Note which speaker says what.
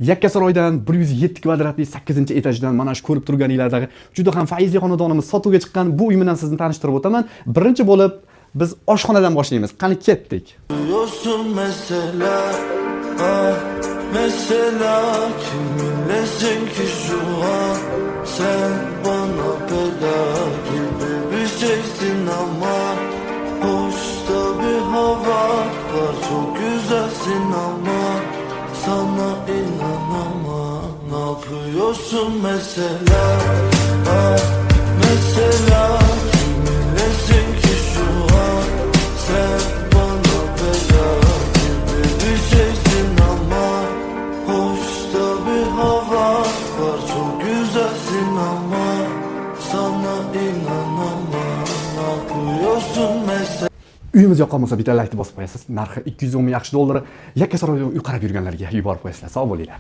Speaker 1: Yakkasaroydan 107 kvadratli 8-etajdan mana shu ko'rib turganinglardagi juda ham faizli xonadonimiz sotuvga chiqqan bu uy bilan sizni tanishtirib o'taman. Birinchi bo'lib biz oshxonadan boshlaymiz. Qani ketdik.
Speaker 2: Yosun mesela, ah mesela kiminlesin ki şu an? Sen bana bela gibi bir şeysin ama hoşta bir hava var, çok güzelsin ama sana inanamam. Ne yapıyorsun mesela, ah mesela kiminlesin ki şu an? Sen bana bela gibi bir şeysin ama hoşta bir hava var, çok güzelsin ama sana inanamam. Ne yapıyorsun mesela?
Speaker 1: Uyimiz yoqqan bo'lsa bitta like bosib qo'yasiz. Narxi 210 ming yaxshi dollar. Yakkasaroydan uy qarab yurganlarga yuborib qo'yasizlar. Sog' bo'linglar.